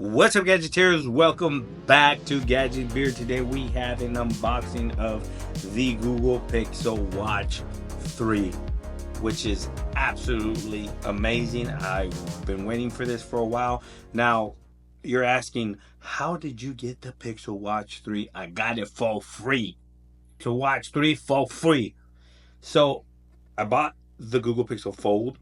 What's up, Gadgeteers? Welcome back to Gadget Beer. Today we have an unboxing of the Google Pixel Watch 3, which is absolutely amazing. I've been waiting for this for a while. Now, you're asking, how did you get the Pixel Watch 3? I got it for free. To Watch 3 for free. So, I bought the Google Pixel Fold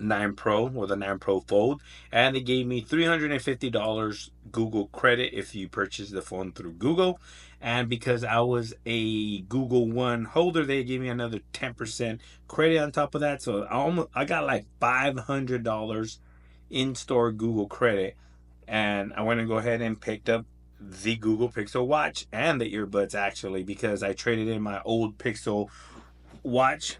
9 Pro or the 9 Pro Fold, and they gave me $350 Google credit if you purchase the phone through Google. And because I was a Google One holder, they gave me another 10% credit on top of that. So I got like $500 in-store Google credit, and I went and go ahead and picked up the Google Pixel Watch and the earbuds, actually, because I traded in my old Pixel Watch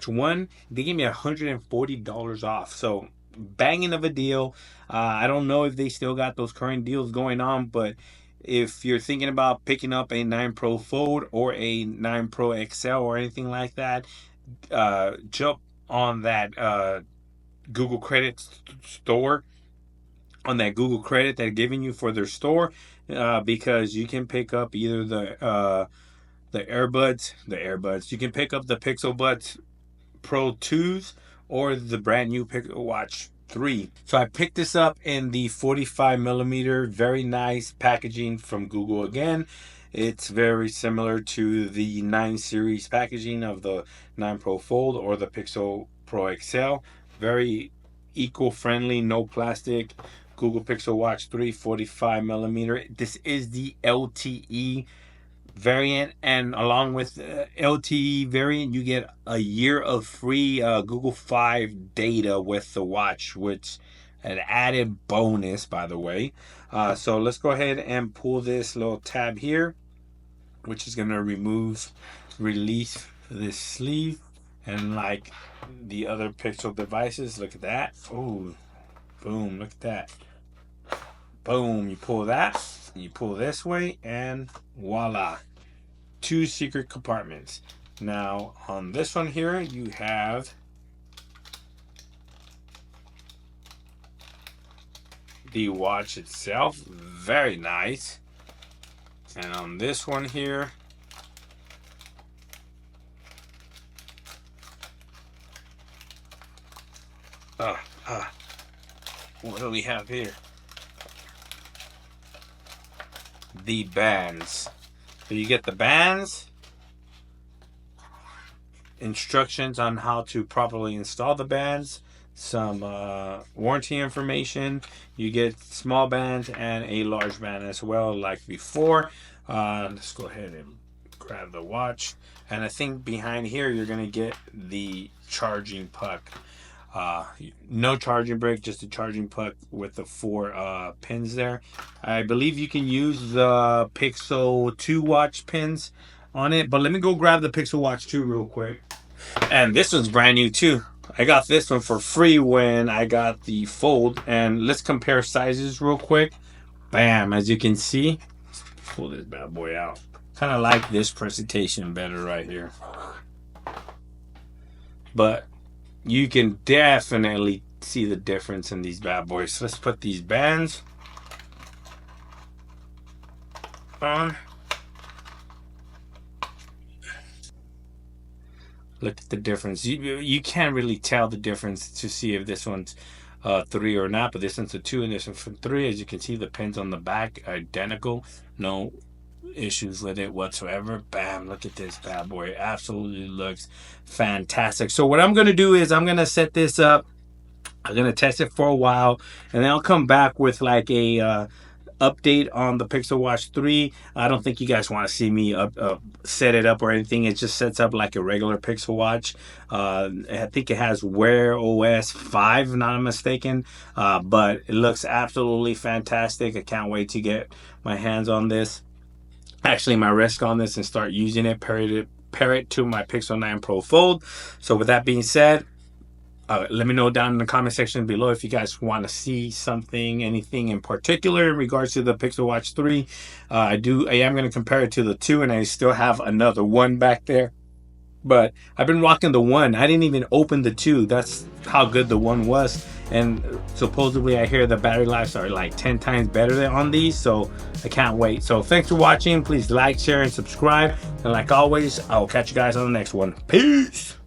1. They gave me $140 off. So banging of a deal. I don't know if they still got those current deals going on, but if you're thinking about picking up a 9 Pro Fold or a 9 Pro XL or anything like that, jump on that Google credit store, on that Google credit they're giving you for their store, because you can pick up either the earbuds. You can pick up the Pixel Buds Pro 2s or the brand new Pixel Watch 3. So I picked this up in the 45 millimeter, very nice packaging from Google again. It's very similar to the 9 series packaging of the 9 Pro Fold or the Pixel Pro XL. Very eco-friendly, no plastic. Google Pixel Watch 3 45 millimeter. This is the LTE variant, and along with LTE variant, you get a year of free Google 5 data with the watch, which an added bonus, by the way. So let's go ahead and pull this little tab here, which is going to release this sleeve. And like the other Pixel devices, look at that. Oh, boom, look at that. Boom, you pull that, you pull this way, and voila, 2 secret compartments. Now on this one here, you have the watch itself, very nice. And on this one here, what do we have here? The bands. So you get the bands, instructions on how to properly install the bands, some warranty information. You get small bands and a large band as well, like before. Let's go ahead and grab the watch. And I think behind here you're going to get the charging puck. No charging brick, just a charging puck with the 4 pins there. I believe you can use the Pixel 2 watch pins on it, but let me go grab the Pixel Watch 2 real quick. And this one's brand new too. I got this one for free when I got the Fold, and let's compare sizes real quick. Bam, as you can see, let's pull this bad boy out. Kind of like this presentation better right here, but you can definitely see the difference in these bad boys. So let's put these bands on. Look at the difference. You can't really tell the difference to see if this one's 3 or not, but this one's a 2 and this one's 3. As you can see, the pins on the back are identical. No issues with it whatsoever. Bam, look at this bad boy. It absolutely looks fantastic. So what I'm going to do is I'm going to set this up. I'm going to test it for a while, and then I'll come back with like a update on the Pixel Watch 3. I don't think you guys want to see me set it up or anything. It just sets up like a regular Pixel Watch. I think it has Wear OS 5, if I'm not mistaken, but it looks absolutely fantastic. I can't wait to get my hands on this, actually my wrist on this, and start using it, pair it to my Pixel 9 Pro Fold. So with that being said, let me know down in the comment section below if you guys want to see anything in particular in regards to the Pixel Watch 3. I am going to compare it to the 2, and I still have another 1 back there. But I've been rocking the 1. I didn't even open the 2. That's how good the 1 was. and supposedly I hear the battery lives are like 10 times better than on these, so I can't wait. So thanks for watching. Please like, share, and subscribe, and like always, I'll catch you guys on the next one. Peace.